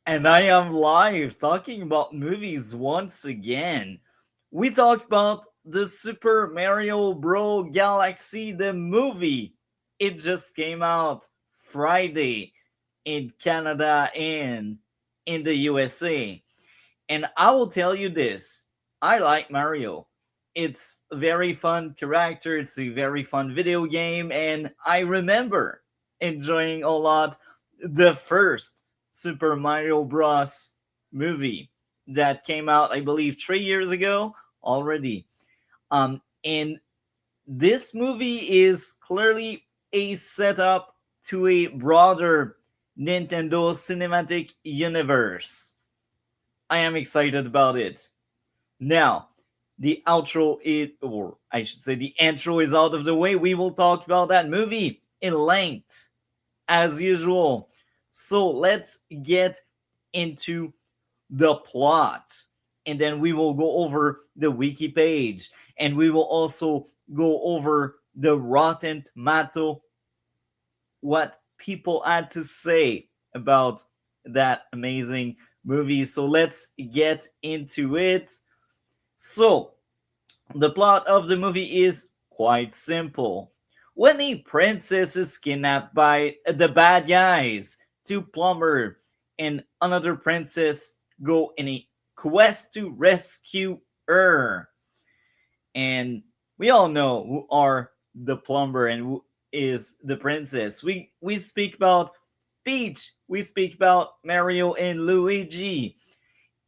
And I am live talking about movies once again. We talked about the Super Mario Bros. Galaxy, the movie. It just came out Friday in Canada and in the USA. And I will tell you this, I like Mario. It's a very fun character, it's a very fun video game, and I remember enjoying a lot the first Super Mario Bros. Movie that came out, I believe, 3 years ago already. And this movie is clearly a setup to a broader Nintendo cinematic universe. I am excited about it. Now, the outro is, or I should say, the intro is out of the way. We will talk about that movie in length, as usual. So let's get into the plot. And then we will go over the wiki page. And we will also go over the Rotten Tomato, what people had to say about that amazing movie. So let's get into it. So, the plot of the movie is quite simple. When a princess is kidnapped by the bad guys, two plumber and another princess go in a quest to rescue her. And we all know who are the plumber and who is the princess. We speak about Peach, we speak about Mario and Luigi,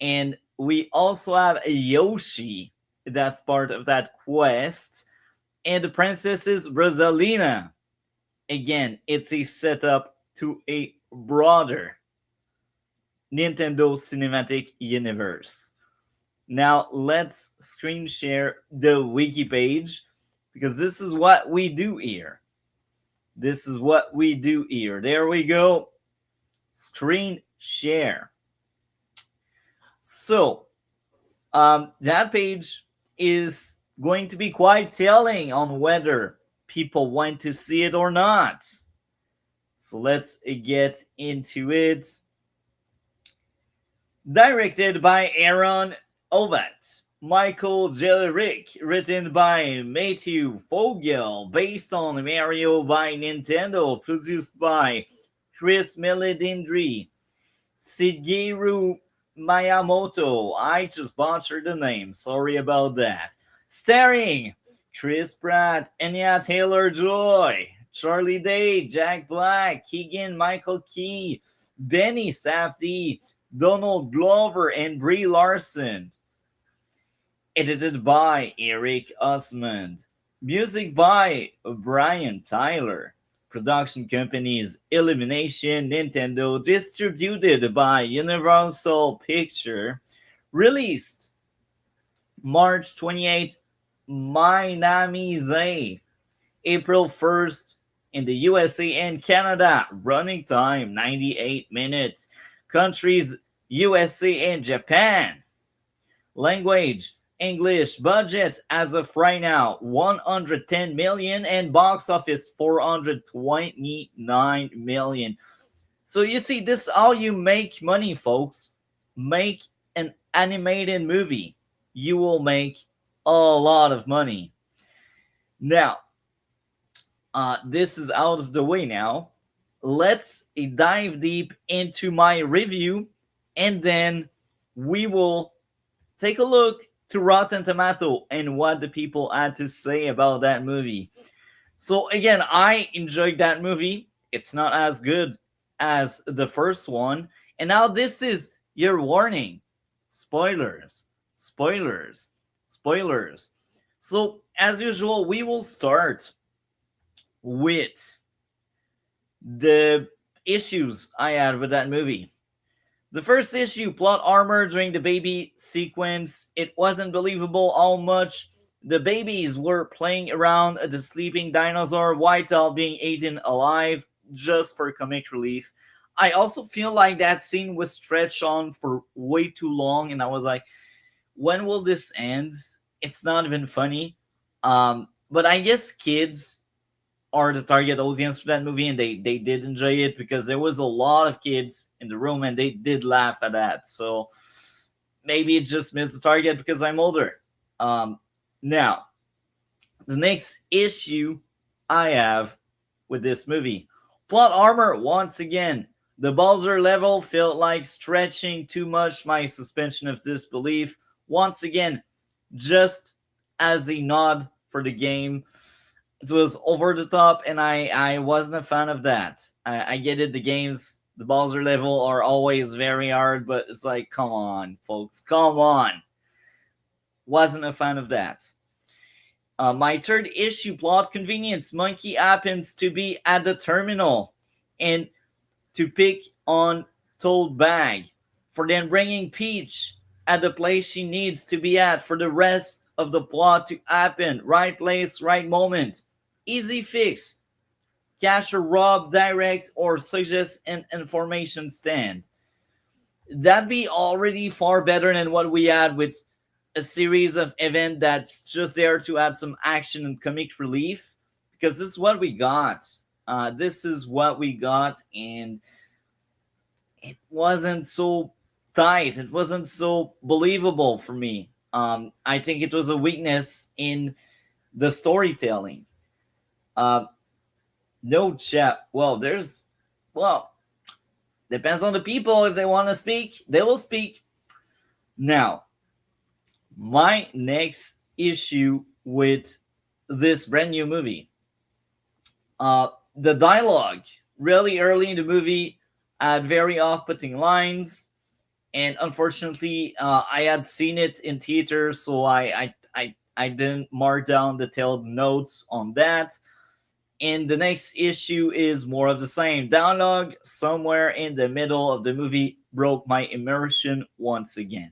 and we also have a Yoshi that's part of that quest, and the princess is Rosalina. Again, it's a setup to a broader Nintendo Cinematic Universe. Now let's screen share the wiki page because this is what we do here. This is what we do here. There we go. Screen share. So, that page is going to be quite telling on whether people want to see it or not. So let's get into it. Directed by Aaron Ovat, Michael Jellerick, written by Matthew Fogel, based on Mario by Nintendo, produced by Chris Melodindri, Shigeru Miyamoto. I just butchered the name. Sorry about that. Starring Chris Pratt, Anya Taylor-Joy, Charlie Day, Jack Black, Keegan Michael Key, Benny Safdie, Donald Glover, and Brie Larson. Edited by Eric Osmond. Music by Brian Tyler. Production companies Illumination, Nintendo, distributed by Universal Picture, released March 28, Miami Zay, April 1st in the USA and Canada, running time 98 minutes, countries USA and Japan, language English, budget as of right now 110 million and box office 429 million. So you see, this is how you make money, folks. Make an animated movie, you will make a lot of money. Now, this is out of the way now. Let's dive deep into my review, and then we will take a look to Rotten Tomato and what the people had to say about that movie. So again, I enjoyed that movie. It's not as good as the first one. And now this is your warning. Spoilers. Spoilers. Spoilers. So as usual, we will start with the issues I had with that movie. The first issue, plot armor during the baby sequence. It wasn't believable how much the babies were playing around the sleeping dinosaur while being eaten alive just for comic relief. I also feel like that scene was stretched on for way too long, and I was like, when will this end? It's not even funny. But I guess kids are the target audience for that movie, and they did enjoy it because there was a lot of kids in the room and they did laugh at that. So maybe it just missed the target because I'm older. Now, the next issue I have with this movie, plot armor once again. The Bowser level felt like stretching too much my suspension of disbelief. Once again, just as a nod for the game, it was over the top, and I wasn't a fan of that. I get it, the games, the Bowser level are always very hard, but it's like, come on, folks, come on. Wasn't a fan of that. My third issue, plot convenience. Monkey happens to be at the terminal and to pick on Toad Bag for then bringing Peach at the place she needs to be at for the rest of the plot to happen. Right place, right moment. Easy fix. Cash or rob, direct, or suggest an information stand. That'd be already far better than what we had with a series of events that's just there to add some action and comic relief, because this is what we got. This is what we got, and it wasn't so tight. It wasn't so believable for me. I think it was a weakness in the storytelling. Uh, no chat. Well, depends on the people. If they want to speak, they will speak. Now, my next issue with this brand new movie, the dialogue really early in the movie had very off-putting lines, and unfortunately, I had seen it in theater, so I didn't mark down detailed notes on that. And the next issue is more of the same. Dialogue somewhere in the middle of the movie broke my immersion once again.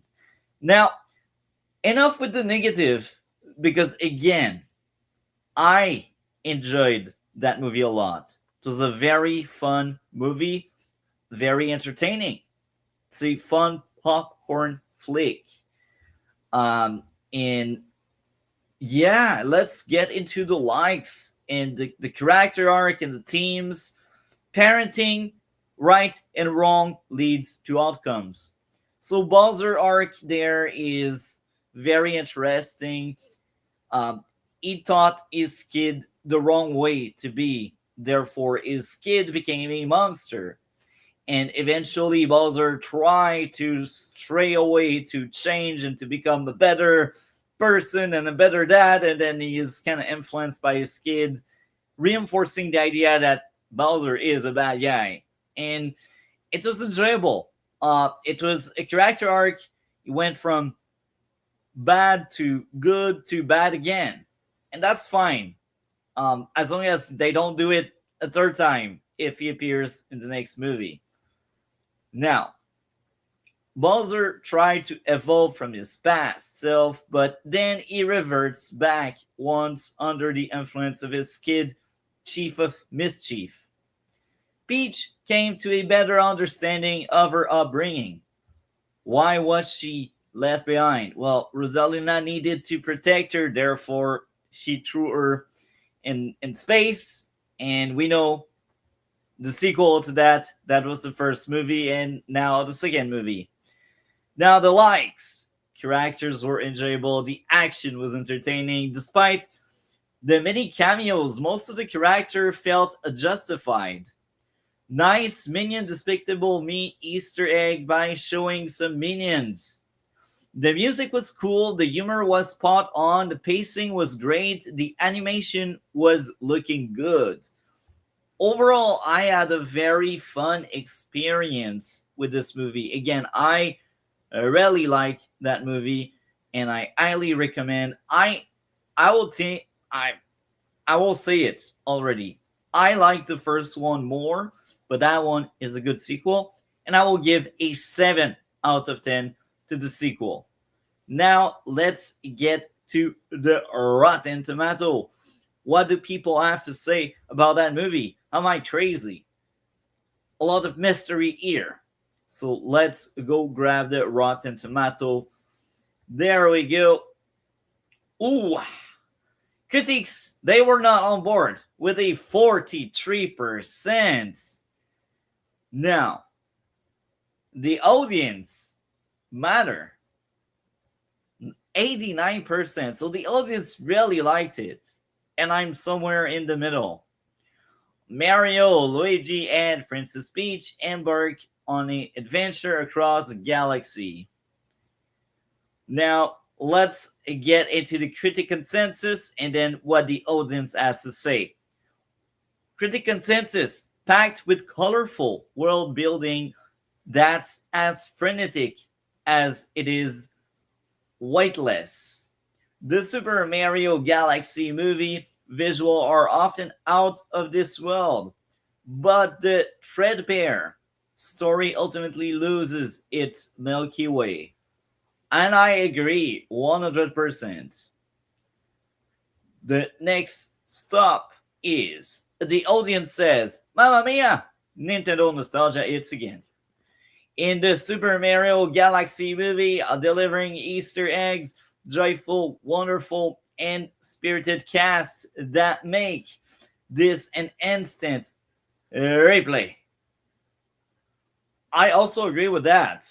Now, enough with the negative, because again, I enjoyed that movie a lot. It was a very fun movie, very entertaining. It's a fun popcorn flick. And yeah, let's get into the likes and the character arc and the themes. Parenting, right and wrong leads to outcomes. So Bowser arc there is very interesting. He taught his kid the wrong way to be. Therefore, his kid became a monster. And eventually, Bowser tried to stray away to change and to become a better person and a better dad. And then he is kind of influenced by his kid, reinforcing the idea that Bowser is a bad guy. And it was enjoyable. It was a character arc. He went from bad to good to bad again, and that's fine, as long as they don't do it a third time if he appears in the next movie. Now, Bowser tried to evolve from his past self, but then he reverts back once under the influence of his kid, Chief of Mischief. Peach came to a better understanding of her upbringing. Why was she left behind? Well, Rosalina needed to protect her, therefore she threw her in space, and we know the sequel to that. That was the first movie, and now the second movie. Now the likes. Characters were enjoyable. The action was entertaining. Despite the many cameos, most of the character felt justified. Nice Minion Despicable Me Easter egg by showing some minions. The music was cool, the humor was spot on, the pacing was great, the animation was looking good. Overall, I had a very fun experience with this movie. Again, I really like that movie, and I highly recommend. I will think I will say it already. I like the first one more, but that one is a good sequel, and I will give a 7 out of 10 to the sequel. Now, let's get to the Rotten Tomato. What do people have to say about that movie? Am I crazy? A lot of mystery here. So let's go grab the Rotten Tomato. There we go. Ooh, Critics, they were not on board with a 43%. Now, the audience matter 89%. So the audience really liked it. And I'm somewhere in the middle. Mario, Luigi, and Princess Peach embark on an adventure across the galaxy. Now, let's get into the critic consensus and then what the audience has to say. Critic consensus packed with colorful world building that's as frenetic as it is weightless. The Super Mario Galaxy movie visual are often out of this world, but the threadbare story ultimately loses its Milky Way. And I agree 100%. The next stop is the audience says, Mamma Mia! Nintendo nostalgia it's again. In the Super Mario Galaxy movie, delivering Easter eggs, joyful, wonderful, and spirited cast that make this an instant replay. I also agree with that.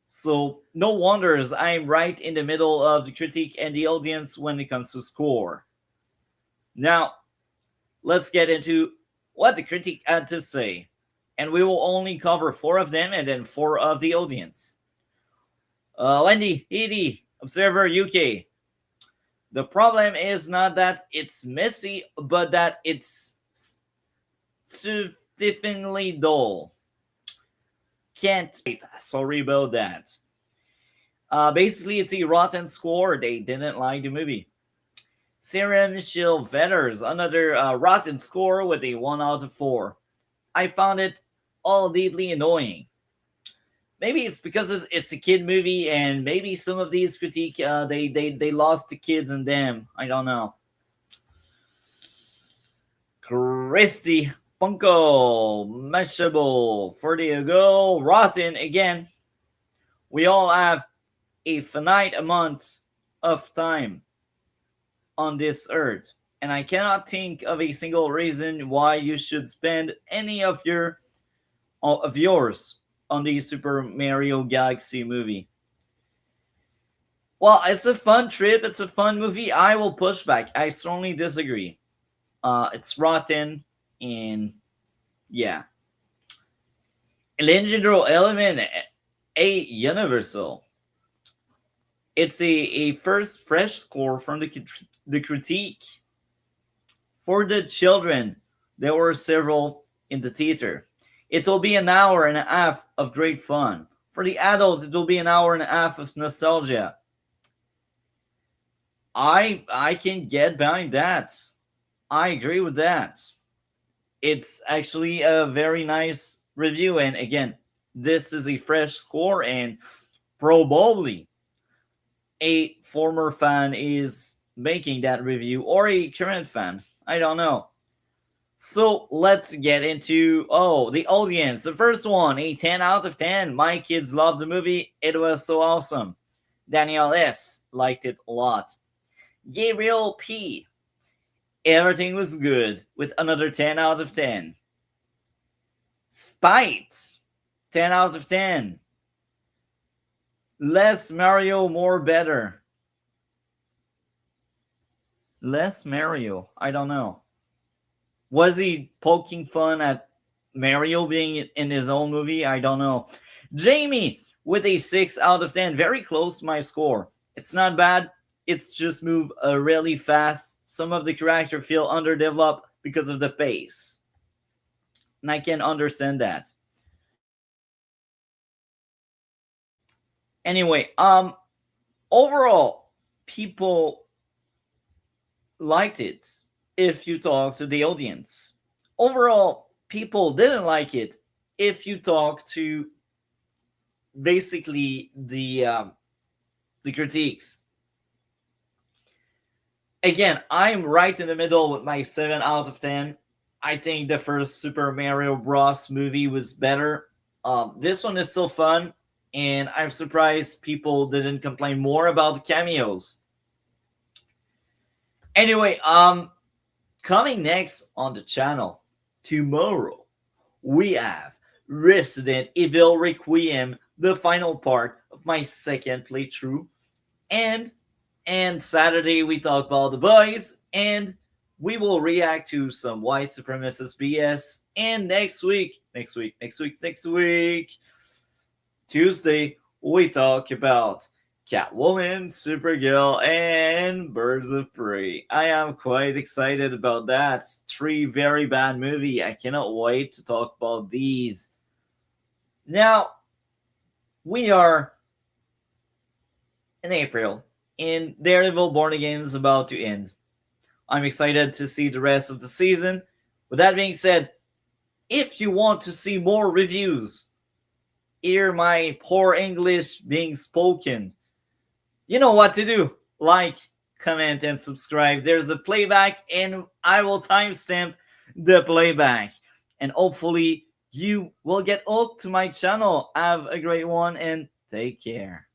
So no wonders I'm right in the middle of the critique and the audience when it comes to score. Now, let's get into what the critique had to say. And we will only cover 4 of them and then 4 of the audience. Wendy, Edie, Observer UK. The problem is not that it's messy, but that it's sufficiently dull. Can't wait. Sorry about that. Basically, it's a rotten score. They didn't like the movie. Sarah Michelle Vetters, another rotten score with a 1 out of 4. I found it all deeply annoying. Maybe it's because it's a kid movie, and maybe some of these critique they lost the kids in them. I don't know. Christy Funko Mashable 40 ago rotten again. We all have a finite amount of time on this earth, and I cannot think of a single reason why you should spend any of yours on the Super Mario Galaxy movie. Well, it's a fun trip. It's a fun movie. I will push back. I strongly disagree. It's rotten, and yeah. Legendary element, a universal. It's a first fresh score from the critique. For the children, there were several in the theater. It will be an hour and a half of great fun. For the adults, it will be an hour and a half of nostalgia. I can get behind that. I agree with that. It's actually a very nice review, and again, this is a fresh score, and probably a former fan is making that review, or a current fan. I don't know. So let's get into the audience. The first one, a 10 out of 10. My kids loved the movie. It was so awesome. Daniel S liked it a lot. Gabriel P, everything was good, with another 10 out of 10. Spite, 10 out of 10. Less Mario, more better. Less Mario, I don't know. Was he poking fun at Mario being in his own movie? I don't know. Jamie with a 6 out of 10. Very close to my score. It's not bad. It's just move really fast. Some of the characters feel underdeveloped because of the pace. And I can understand that. Anyway, overall, people liked it if you talk to the audience. Overall, people didn't like it if you talk to basically the critiques. Again, I'm right in the middle with my 7 out of 10. I think the first Super Mario Bros. Movie was better. This one is still fun, and I'm surprised people didn't complain more about the cameos. Anyway, coming next on the channel tomorrow, we have Resident Evil Requiem, the final part of my second playthrough, and Saturday we talk about the boys, and we will react to some white supremacist BS. And next week, Tuesday, we talk about Catwoman, Supergirl, and Birds of Prey. I am quite excited about that. Three very bad movie. I cannot wait to talk about these. Now, we are in April, and Daredevil Born Again is about to end. I'm excited to see the rest of the season. With that being said, if you want to see more reviews, hear my poor English being spoken, you know what to do. Like, comment, and subscribe. There's a playback, and I will timestamp the playback. And hopefully, you will get hooked to my channel. Have a great one, and take care.